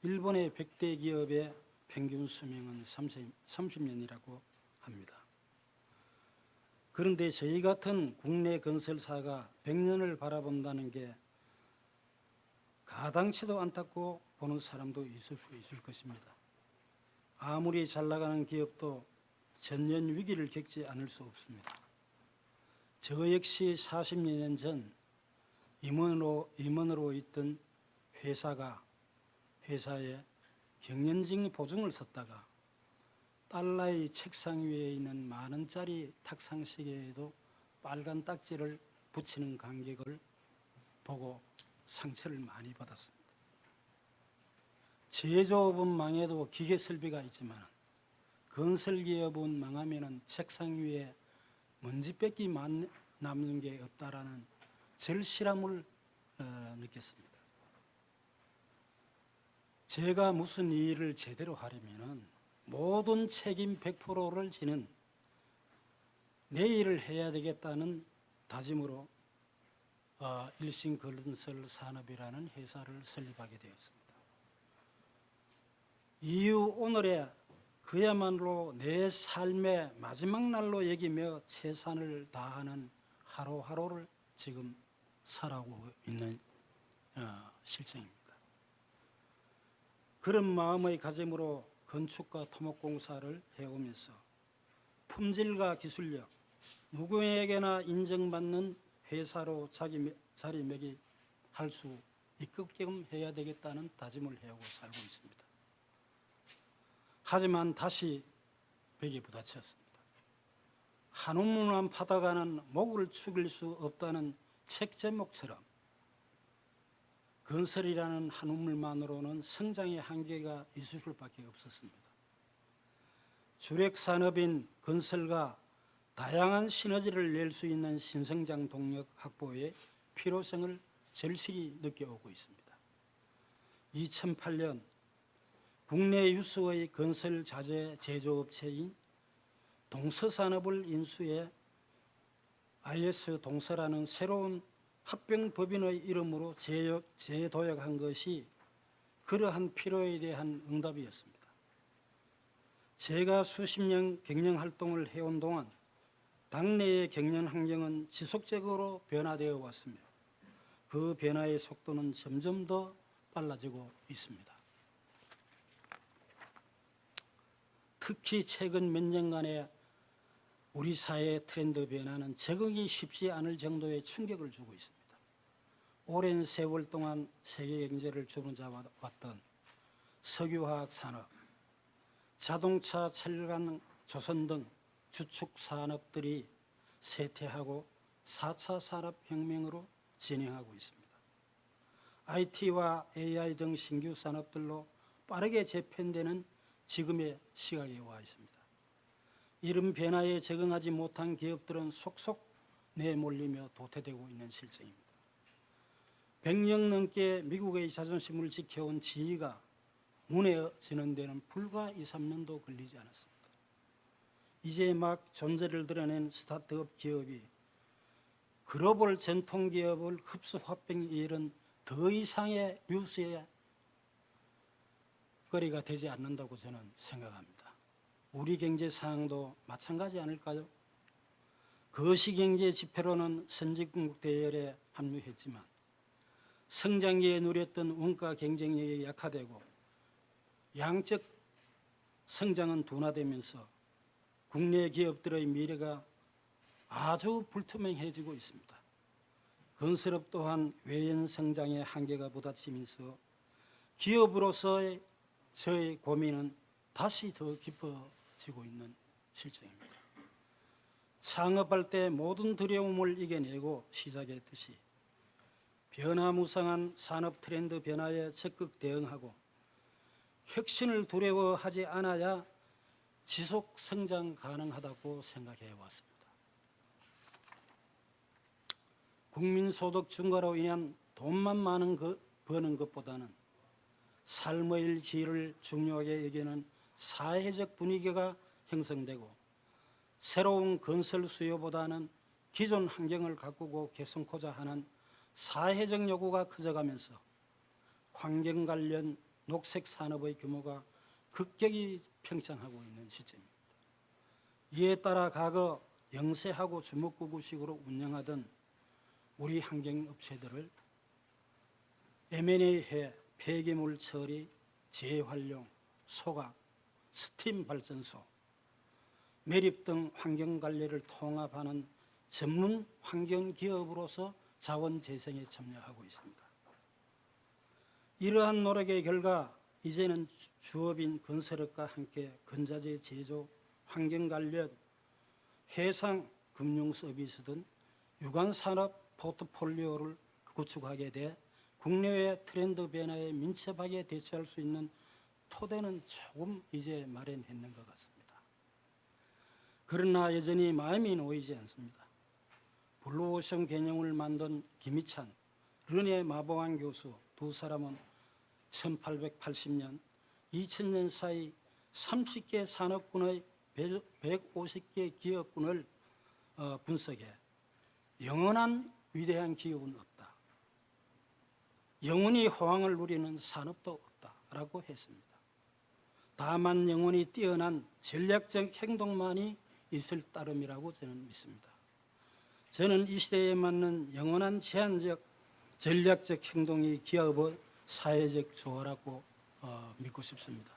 일본의 100대 기업의 평균 수명은 30년이라고 합니다. 그런데 저희 같은 국내 건설사가 100년을 바라본다는 게 가당치도 않다고 보는 사람도 있을 수 있을 것입니다. 아무리 잘 나가는 기업도 전년 위기를 겪지 않을 수 없습니다. 저 역시 40여 년 전 임원으로 있던 회사에 경연직 보증을 섰다가 달러의 책상 위에 있는 만 원짜리 탁상시계에도 빨간 딱지를 붙이는 간격을 보고 상처를 많이 받았습니다. 제조업은 망해도 기계 설비가 있지만 건설기업은 망하면 책상 위에 먼지밖에 남는 게 없다라는 절실함을 느꼈습니다. 제가 무슨 일을 제대로 하려면 모든 책임 100%를 지는 내 일을 해야 되겠다는 다짐으로 일신건설산업이라는 회사를 설립하게 되었습니다. 이후 오늘의 그야말로 내 삶의 마지막 날로 여기며 최선을 다하는 하루하루를 지금 살아가고 있는 실정입니다. 그런 마음의 가짐으로 건축과 토목공사를 해오면서 품질과 기술력, 누구에게나 인정받는 회사로 자리매김할 수 있게끔 해야 되겠다는 다짐을 해오고 살고 있습니다. 하지만 다시 벽에 부딪혔습니다. 한 우물만 파다가는 목을 축일 수 없다는 책 제목처럼 건설이라는 한 우물만으로는 성장의 한계가 있을 수밖에 없었습니다. 주력 산업인 건설과 다양한 시너지를 낼 수 있는 신성장 동력 확보의 필요성을 절실히 느껴오고 있습니다. 2008년 국내 유수의 건설 자재 제조업체인 동서산업을 인수해 IS 동서라는 새로운 합병법인의 이름으로 재도약한 것이 그러한 필요에 대한 응답이었습니다. 제가 수십 년 경영 활동을 해온 동안 당내의 경영 환경은 지속적으로 변화되어 왔으며 그 변화의 속도는 점점 더 빨라지고 있습니다. 특히 최근 몇 년간의 우리 사회의 트렌드 변화는 적응이 쉽지 않을 정도의 충격을 주고 있습니다. 오랜 세월 동안 세계 경제를 주무잡아왔던 석유화학 산업, 자동차, 철강, 조선 등 주축 산업들이 쇠퇴하고 4차 산업혁명으로 진행하고 있습니다. IT와 AI 등 신규 산업들로 빠르게 재편되는 지금의 시각에 와 있습니다. 이런 변화에 적응하지 못한 기업들은 속속 내몰리며 도태되고 있는 실정입니다. 100년 넘게 미국의 자존심을 지켜온 지위가 무너지는 데는 불과 2, 3년도 걸리지 않았습니다. 이제 막 존재를 드러낸 스타트업 기업이 글로벌 전통 기업을 흡수 합병에 이른 더 이상의 뉴스의 거리가 되지 않는다고 저는 생각합니다. 우리 경제 상황도 마찬가지 아닐까요? 거시경제 지표로는 선진국 대열에 합류했지만 성장기에 누렸던 원가 경쟁력이 약화되고 양적 성장은 둔화되면서 국내 기업들의 미래가 아주 불투명해지고 있습니다. 건설업 또한 외연 성장의 한계가 부딪히면서 기업으로서의 저의 고민은 다시 더 깊어지고 있는 실정입니다. 창업할 때 모든 두려움을 이겨내고 시작했듯이 변화무쌍한 산업 트렌드 변화에 적극 대응하고 혁신을 두려워하지 않아야 지속 성장 가능하다고 생각해 왔습니다. 국민소득 증가로 인한 돈만 많은 버는 것보다는 삶의 질을 중요하게 여기는 사회적 분위기가 형성되고 새로운 건설 수요보다는 기존 환경을 가꾸고 개선코자 하는 사회적 요구가 커져가면서 환경 관련 녹색 산업의 규모가 급격히 평창하고 있는 시점입니다. 이에 따라 과거 영세하고 주먹구구식으로 운영하던 우리 환경업체들을 M&A해 폐기물 처리, 재활용, 소각, 스팀 발전소, 매립 등 환경관리를 통합하는 전문 환경기업으로서 자원 재생에 참여하고 있습니다. 이러한 노력의 결과 이제는 주업인 건설업과 함께 건자재 제조, 환경 관련, 해상, 금융 서비스 등 유관산업 포트폴리오를 구축하게 돼 국내외 트렌드 변화에 민첩하게 대처할 수 있는 토대는 조금 이제 마련했는 것 같습니다. 그러나 여전히 마음이 놓이지 않습니다. 블루오션 개념을 만든 김희찬, 르네 마보안 교수 두 사람은 1880년, 2000년 사이 30개 산업군의 150개 기업군을 분석해 영원한 위대한 기업은 없다. 영원히 호황을 누리는 산업도 없다라고 했습니다. 다만 영혼이 뛰어난 전략적 행동만이 있을 따름이라고 저는 믿습니다. 저는 이 시대에 맞는 영원한 제한적 전략적 행동이 기업의 사회적 조화라고 믿고 싶습니다.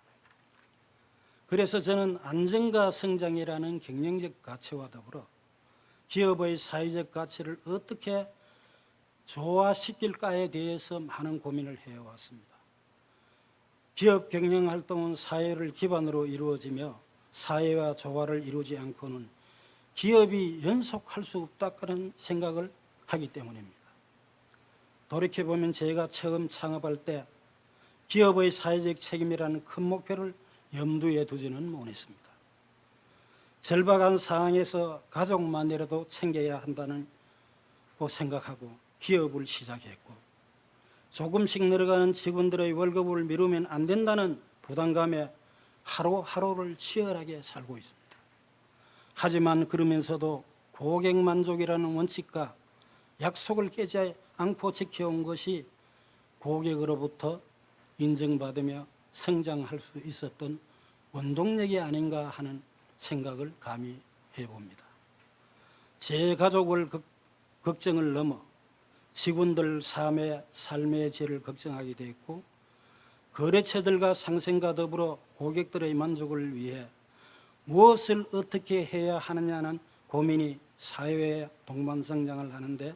그래서 저는 안정과 성장이라는 경영적 가치와 더불어 기업의 사회적 가치를 어떻게 조화시킬까에 대해서 많은 고민을 해왔습니다. 기업 경영 활동은 사회를 기반으로 이루어지며 사회와 조화를 이루지 않고는 기업이 연속할 수 없다는 생각을 하기 때문입니다. 돌이켜보면 제가 처음 창업할 때 기업의 사회적 책임이라는 큰 목표를 염두에 두지는 못했습니다. 절박한 상황에서 가족만이라도 챙겨야 한다는 생각하고 기업을 시작했고, 조금씩 늘어가는 직원들의 월급을 미루면 안 된다는 부담감에 하루하루를 치열하게 살고 있습니다. 하지만 그러면서도 고객 만족이라는 원칙과 약속을 깨지 않고 지켜온 것이 고객으로부터 인정받으며 성장할 수 있었던 원동력이 아닌가 하는 생각을 감히 해봅니다. 제 가족을 걱정을 넘어 직원들 삶의 질을 걱정하게 됐고, 거래처들과 상생과 더불어 고객들의 만족을 위해 무엇을 어떻게 해야 하느냐는 고민이 사회의 동반성장을 하는데,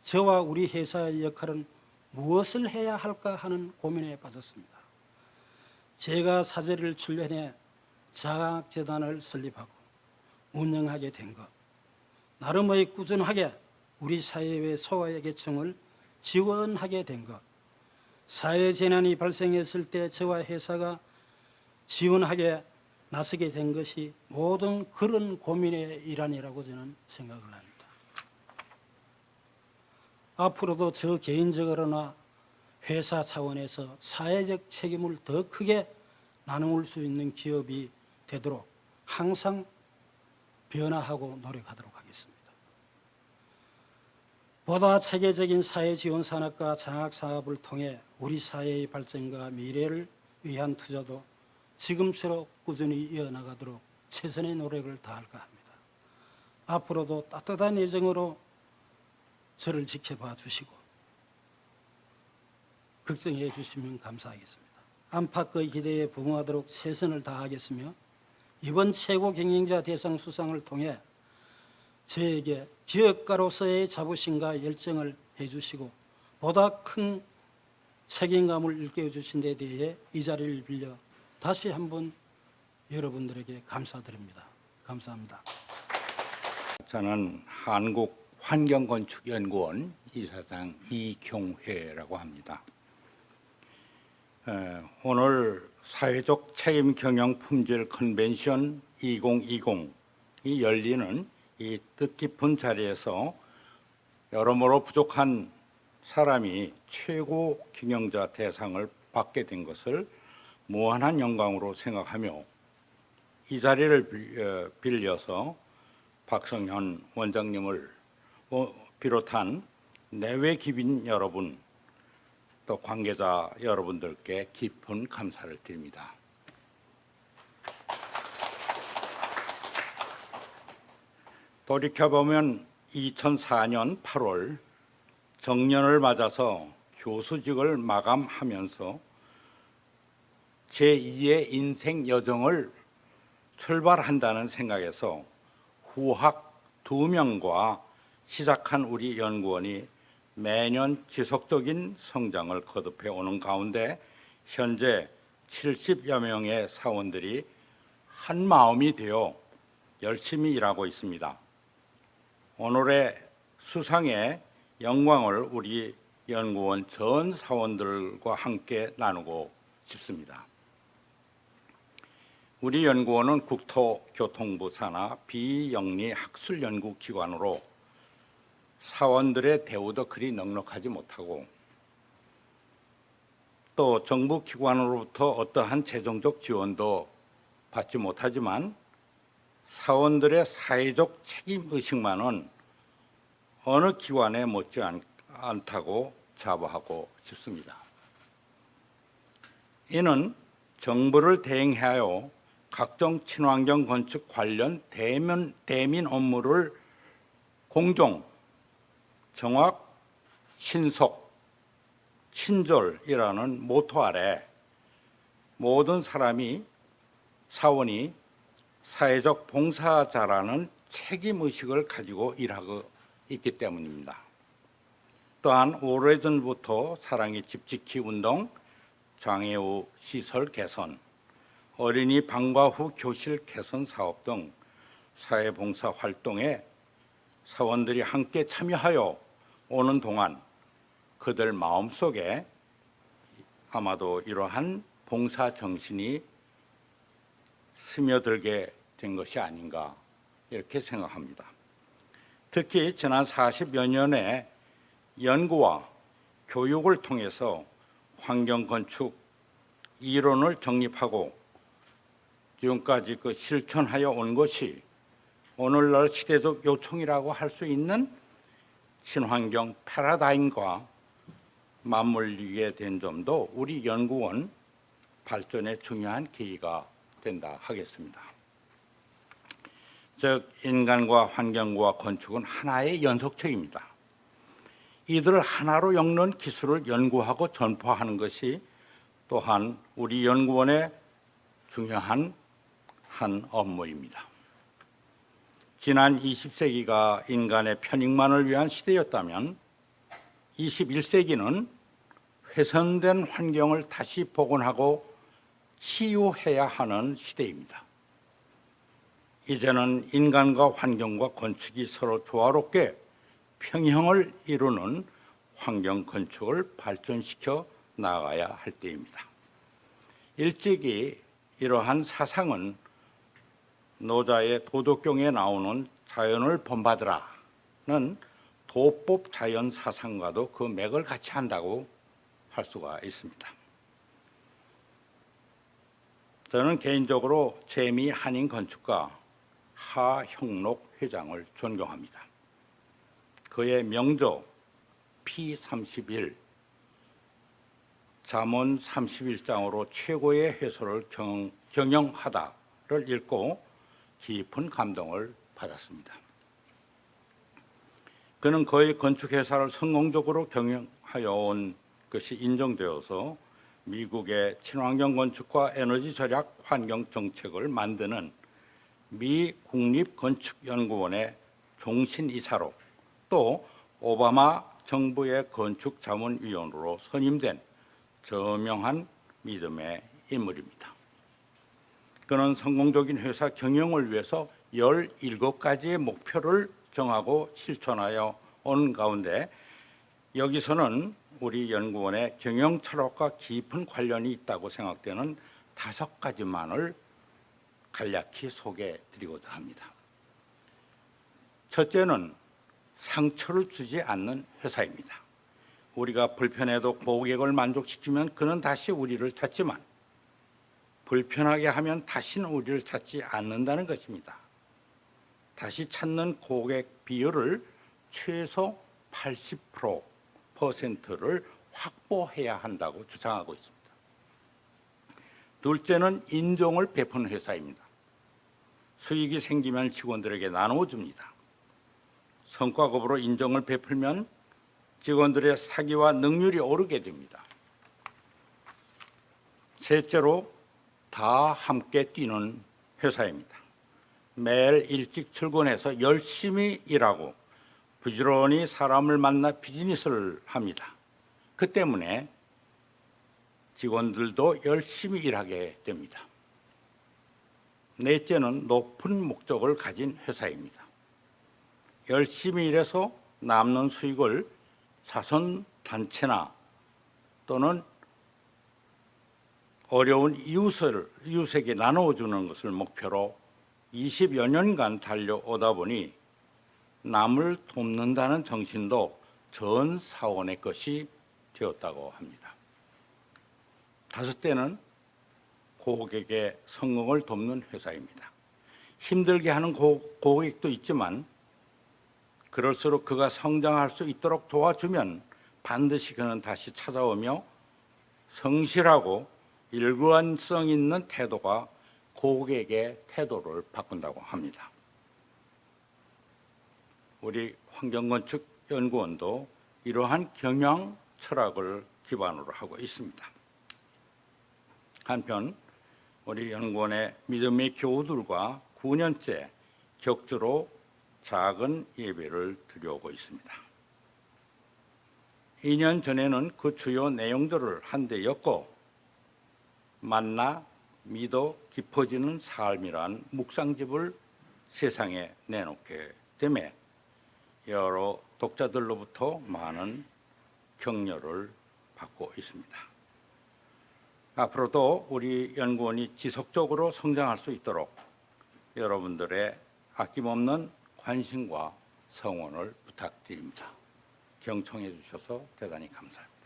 저와 우리 회사의 역할은 무엇을 해야 할까 하는 고민에 빠졌습니다. 제가 사제를 출연해 장학재단을 설립하고 운영하게 된 것, 나름의 꾸준하게 우리 사회의 소외계층을 지원하게 된 것, 사회재난이 발생했을 때 저와 회사가 지원하게 나서게 된 것이 모든 그런 고민의 일환이라고 저는 생각을 합니다. 앞으로도 저 개인적으로나 회사 차원에서 사회적 책임을 더 크게 나눌 수 있는 기업이 되도록 항상 변화하고 노력하도록 하겠습니다. 보다 체계적인 사회 지원 산업과 장학 사업을 통해 우리 사회의 발전과 미래를 위한 투자도 지금처럼 꾸준히 이어나가도록 최선의 노력을 다할까 합니다. 앞으로도 따뜻한 애정으로 저를 지켜봐 주시고 걱정해 주시면 감사하겠습니다. 안팎의 기대에 부응하도록 최선을 다하겠으며, 이번 최고 경영자 대상 수상을 통해 저에게 기업가로서의 자부심과 열정을 해주시고 보다 큰 책임감을 일깨워주신 데 대해 이 자리를 빌려 다시 한번 여러분들에게 감사드립니다. 감사합니다. 저는 한국환경건축연구원 이사장 이경회라고 합니다. 오늘 사회적 책임 경영 품질 컨벤션 2020이 열리는 이 뜻깊은 자리에서 여러모로 부족한 사람이 최고 경영자 대상을 받게 된 것을 무한한 영광으로 생각하며, 이 자리를 빌려서 박성현 원장님을 비롯한 내외 기빈 여러분, 또 관계자 여러분들께 깊은 감사를 드립니다. 돌이켜보면 2004년 8월 정년을 맞아서 교수직을 마감하면서 제2의 인생 여정을 출발한다는 생각에서 후학 2명과 시작한 우리 연구원이 매년 지속적인 성장을 거듭해 오는 가운데 현재 70여 명의 사원들이 한 마음이 되어 열심히 일하고 있습니다. 오늘의 수상의 영광을 우리 연구원 전 사원들과 함께 나누고 싶습니다. 우리 연구원은 국토교통부 산하 비영리 학술연구기관으로 사원들의 대우도 그리 넉넉하지 못하고, 또 정부 기관으로부터 어떠한 재정적 지원도 받지 못하지만 사원들의 사회적 책임 의식만은 어느 기관에 못지 않다고 자부하고 싶습니다. 이는 정부를 대행하여 각종 친환경 건축 관련 대민 업무를 공정, 정확, 신속, 친절이라는 모토 아래 모든 사원이 사회적 봉사자라는 책임의식을 가지고 일하고 있기 때문입니다. 또한 오래전부터 사랑의 집 지키 운동, 장애우 시설 개선, 어린이 방과 후 교실 개선 사업 등 사회봉사 활동에 사원들이 함께 참여하여 오는 동안 그들 마음속에 아마도 이러한 봉사 정신이 스며들게 된 것이 아닌가 이렇게 생각합니다. 특히 지난 40여 년의 연구와 교육을 통해서 환경건축 이론을 정립하고 지금까지 실천하여 온 것이 오늘날 시대적 요청이라고 할 수 있는 친환경 패러다임과 맞물리게 된 점도 우리 연구원 발전에 중요한 계기가 된다 하겠습니다. 즉 인간과 환경과 건축은 하나의 연속체입니다. 이들을 하나로 엮는 기술을 연구하고 전파하는 것이 또한 우리 연구원의 중요한 한 업무입니다. 지난 20세기가 인간의 편익만을 위한 시대였다면 21세기는 훼손된 환경을 다시 복원하고 치유해야 하는 시대입니다. 이제는 인간과 환경과 건축이 서로 조화롭게 평형을 이루는 환경 건축을 발전시켜 나가야 할 때입니다. 일찍이 이러한 사상은 노자의 도덕경에 나오는 자연을 본받으라는 도법 자연 사상과도 그 맥을 같이 한다고 할 수가 있습니다. 저는 개인적으로 재미 한인 건축가 하형록 회장을 존경합니다. 그의 명저 P31 잠언 31장으로 최고의 해설을 경영하다를 읽고 깊은 감동을 받았습니다. 그는 거의 건축회사를 성공적으로 경영하여 온 것이 인정되어서 미국의 친환경 건축과 에너지 절약 환경 정책을 만드는 미 국립건축연구원의 종신이사로 또 오바마 정부의 건축자문위원으로 선임된 저명한 믿음의 인물입니다. 그는 성공적인 회사 경영을 위해서 17가지의 목표를 정하고 실천하여 온 가운데 여기서는 우리 연구원의 경영 철학과 깊은 관련이 있다고 생각되는 5가지만을 간략히 소개해 드리고자 합니다. 첫째는 상처를 주지 않는 회사입니다. 우리가 불편해도 고객을 만족시키면 그는 다시 우리를 찾지만 불편하게 하면 다시는 우리를 찾지 않는다는 것입니다. 다시 찾는 고객 비율을 최소 80%를 확보해야 한다고 주장하고 있습니다. 둘째는 인정을 베푸는 회사입니다. 수익이 생기면 직원들에게 나눠줍니다. 성과급으로 인정을 베풀면 직원들의 사기와 능률이 오르게 됩니다. 셋째로 다 함께 뛰는 회사입니다. 매일 일찍 출근해서 열심히 일하고 부지런히 사람을 만나 비즈니스를 합니다. 그 때문에 직원들도 열심히 일하게 됩니다. 넷째는 높은 목적을 가진 회사입니다. 열심히 일해서 남는 수익을 자선단체나 또는 어려운 이웃에게 나눠주는 것을 목표로 20여 년간 달려오다 보니 남을 돕는다는 정신도 전 사원의 것이 되었다고 합니다. 다섯째는 고객의 성공을 돕는 회사입니다. 힘들게 하는 고객도 있지만 그럴수록 그가 성장할 수 있도록 도와주면 반드시 그는 다시 찾아오며 성실하고 일관성 있는 태도가 고객의 태도를 바꾼다고 합니다. 우리 환경건축연구원도 이러한 경영 철학을 기반으로 하고 있습니다. 한편 우리 연구원의 믿음의 교우들과 9년째 격주로 작은 예배를 드려오고 있습니다. 2년 전에는 그 주요 내용들을 한데 엮고 만나 믿어 깊어지는 삶이란 묵상집을 세상에 내놓게 되며 여러 독자들로부터 많은 격려를 받고 있습니다. 앞으로도 우리 연구원이 지속적으로 성장할 수 있도록 여러분들의 아낌없는 관심과 성원을 부탁드립니다. 경청해 주셔서 대단히 감사합니다.